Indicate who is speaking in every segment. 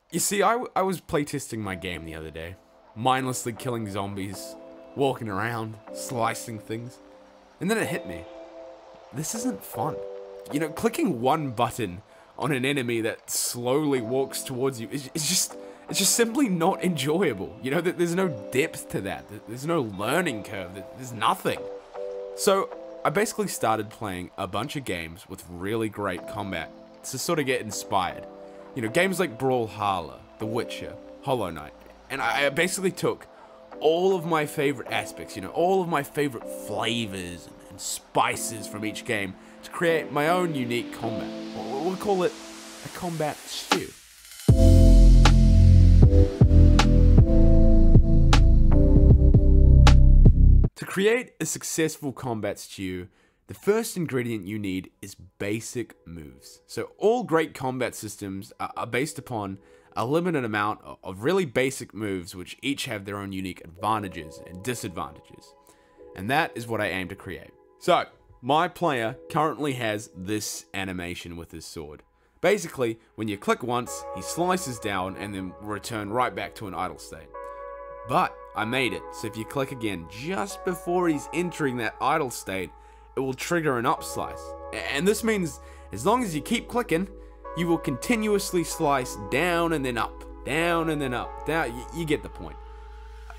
Speaker 1: You see, I was playtesting my game the other day, mindlessly killing zombies, walking around, slicing things, and then it hit me. This isn't fun. You know, clicking one button on an enemy that slowly walks towards you is just simply not enjoyable. You know, there's no depth to that. There's no learning curve. There's nothing. So I basically started playing a bunch of games with really great combat to sort of get inspired. You know, games like Brawlhalla, The Witcher, Hollow Knight. And I basically took all of my favorite aspects, you know, all of my favorite flavors and spices from each game to create my own unique combat. We'll call it a combat stew. To create a successful combat stew, the first ingredient you need is basic moves. So all great combat systems are based upon a limited amount of really basic moves which each have their own unique advantages and disadvantages. And that is what I aim to create. So, my player currently has this animation with his sword. Basically, when you click once, he slices down and then return right back to an idle state. But I made it, so if you click again just before he's entering that idle state, it will trigger an up slice. And this means as long as you keep clicking, you will continuously slice down and then up, down and then up, down. You get the point.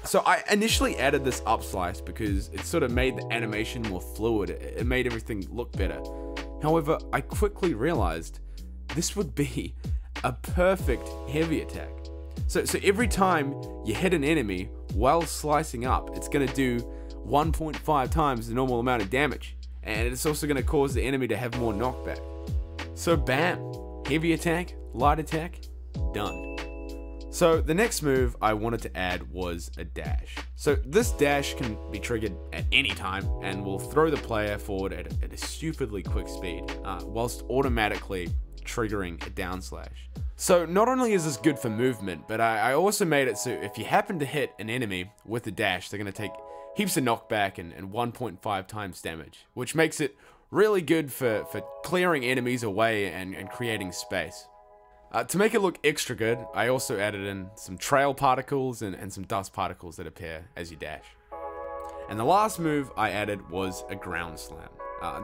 Speaker 1: So I initially added this up slice because it sort of made the animation more fluid. It made everything look better. However, I quickly realized this would be a perfect heavy attack. So every time you hit an enemy while slicing up, it's going to do 1.5 times the normal amount of damage. And it's also going to cause the enemy to have more knockback. So bam, heavy attack, light attack, done. So the next move I wanted to add was a dash. So this dash can be triggered at any time and will throw the player forward at a stupidly quick speed, whilst automatically triggering a down slash. So not only is this good for movement, but I also made it so if you happen to hit an enemy with a dash, they're going to take heaps of knockback and 1.5 times damage, which makes it really good for clearing enemies away and creating space. To make it look extra good, I also added in some trail particles and some dust particles that appear as you dash. And the last move I added was a ground slam.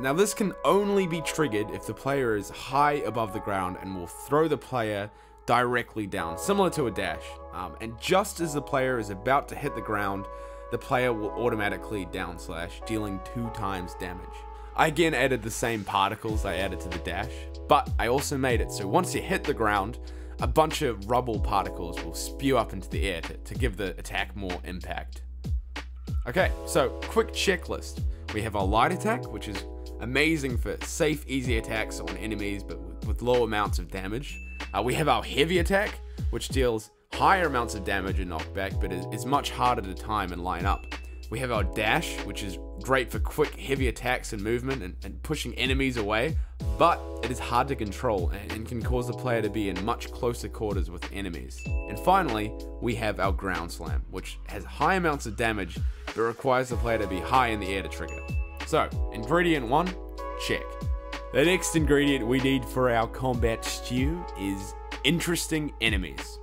Speaker 1: Now this can only be triggered if the player is high above the ground and will throw the player directly down, similar to a dash. And just as the player is about to hit the ground, the player will automatically down slash, dealing 2 times damage. I again added the same particles I added to the dash, but I also made it so once you hit the ground, a bunch of rubble particles will spew up into the air to give the attack more impact. Okay, so quick checklist. We have our light attack, which is amazing for safe, easy attacks on enemies, but with low amounts of damage. We have our heavy attack, which deals higher amounts of damage and knockback, but is much harder to time and line up. We have our dash, which is great for quick, heavy attacks and movement and pushing enemies away, but it is hard to control and can cause the player to be in much closer quarters with enemies. And finally, we have our ground slam, which has high amounts of damage, but requires the player to be high in the air to trigger. So, ingredient 1, check. The next ingredient we need for our combat stew is interesting enemies.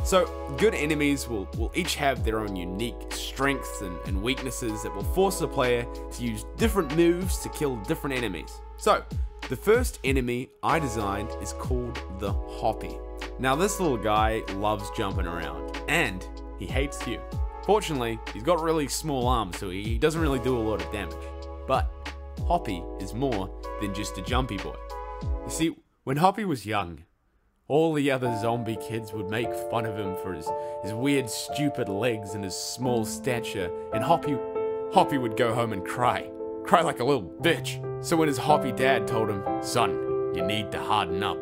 Speaker 1: So, good enemies will each have their own unique strengths and weaknesses that will force the player to use different moves to kill different enemies. So, the first enemy I designed is called the Hoppy. Now this little guy loves jumping around, and he hates you. Fortunately, he's got really small arms, so he doesn't really do a lot of damage. But Hoppy is more than just a jumpy boy. You see, when Hoppy was young, all the other zombie kids would make fun of him for his weird, stupid legs and his small stature, and Hoppy would go home and cry like a little bitch. So when his Hoppy dad told him, "Son, you need to harden up,"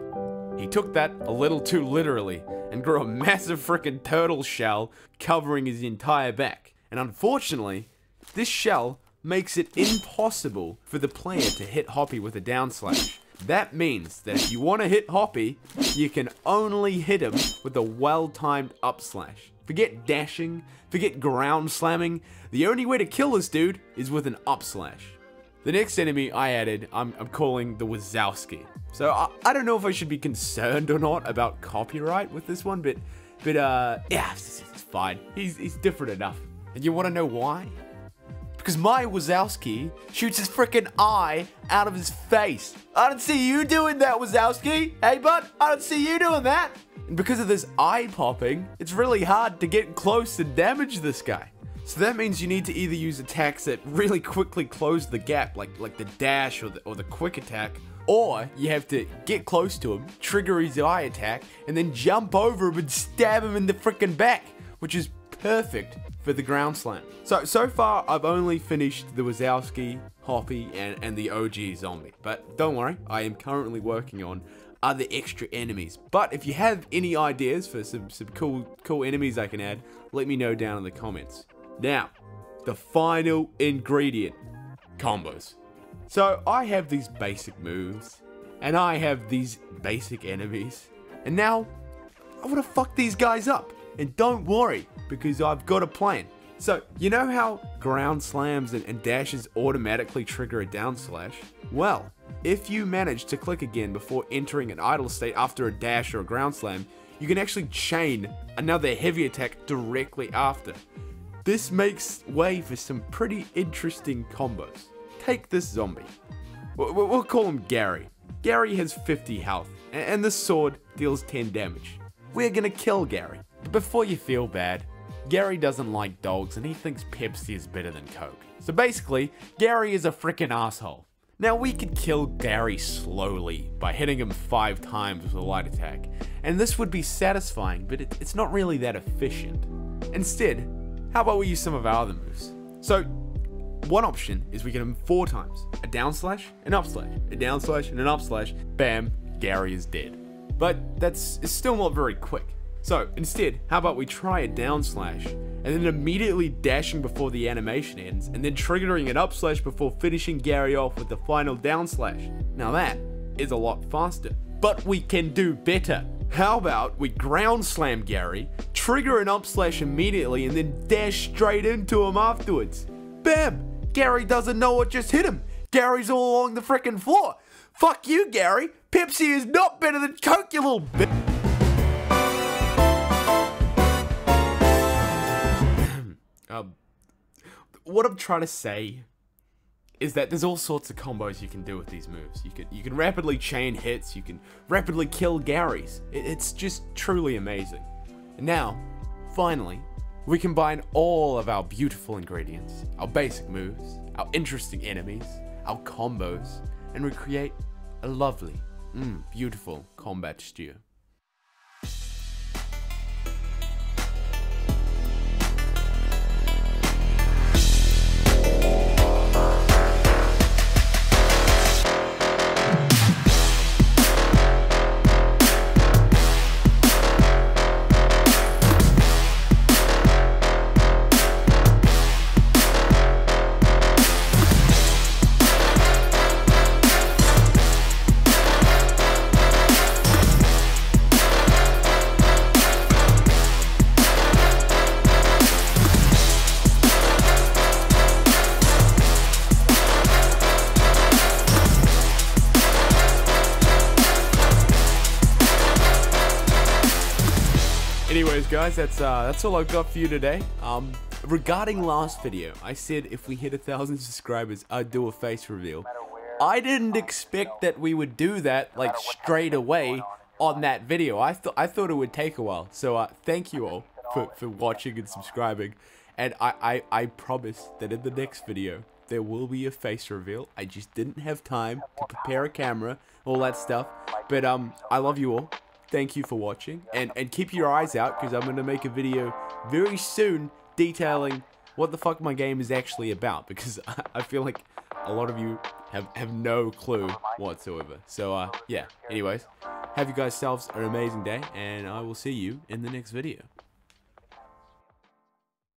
Speaker 1: he took that a little too literally and grew a massive frickin' turtle shell covering his entire back. And unfortunately, this shell makes it impossible for the player to hit Hoppy with a down slash. That means that if you want to hit Hoppy, you can only hit him with a well-timed up slash. Forget dashing, forget ground slamming, the only way to kill this dude is with an up slash. The next enemy I added, I'm calling the Wazowski. So I don't know if I should be concerned or not about copyright with this one, but yeah, it's fine. He's different enough. And you want to know why? Because my Wazowski shoots his freaking eye out of his face. I don't see you doing that, Wazowski. Hey, bud, I don't see you doing that. And because of this eye popping, it's really hard to get close and damage this guy. So that means you need to either use attacks that really quickly close the gap, like the dash or the quick attack, or you have to get close to him, trigger his eye attack, and then jump over him and stab him in the freaking back, which is perfect for the ground slam. So far, I've only finished the Wazowski, Hoppy, and the OG zombie. But don't worry, I am currently working on other extra enemies. But if you have any ideas for some cool enemies I can add, let me know down in the comments. Now, the final ingredient, combos. So I have these basic moves, and I have these basic enemies, and now I want to fuck these guys up. And don't worry, because I've got a plan. So, you know how ground slams and dashes automatically trigger a down slash? Well, if you manage to click again before entering an idle state after a dash or a ground slam, you can actually chain another heavy attack directly after. This makes way for some pretty interesting combos. Take this zombie. We'll call him Gary. Gary has 50 health, and this sword deals 10 damage. We're gonna kill Gary. But before you feel bad, Gary doesn't like dogs and he thinks Pepsi is better than Coke. So basically, Gary is a freaking asshole. Now we could kill Gary slowly by hitting him 5 times with a light attack, and this would be satisfying, but it's not really that efficient. Instead, how about we use some of our other moves? So, one option is we get him 4 times. A down slash, an up slash, a down slash, and an up slash. Bam, Gary is dead. But it's still not very quick. So, instead, how about we try a down slash, and then immediately dashing before the animation ends, and then triggering an up slash before finishing Gary off with the final down slash. Now that is a lot faster. But we can do better. How about we ground slam Gary, trigger an up slash immediately, and then dash straight into him afterwards. Bam! Gary doesn't know what just hit him. Gary's all along the frickin' floor. Fuck you, Gary. Pepsi is not better than Coke, you little bitch. What I'm trying to say is that there's all sorts of combos you can do with these moves. You can rapidly chain hits, you can rapidly kill Garys. It's just truly amazing. And now, finally, we combine all of our beautiful ingredients, our basic moves, our interesting enemies, our combos, and we create a lovely, beautiful combat stew. Anyways, guys, that's all I've got for you today. Regarding last video, I said if we hit 1,000 subscribers, I'd do a face reveal. I didn't expect that we would do that like straight away on that video. I thought it would take a while. So thank you all for watching and subscribing. And I promise that in the next video there will be a face reveal. I just didn't have time to prepare a camera, all that stuff. But I love you all. Thank you for watching, and keep your eyes out, because I'm going to make a video very soon detailing what the fuck my game is actually about, because I feel like a lot of you have no clue whatsoever. So yeah, anyways, have you guys selves an amazing day, and I will see you in the next video.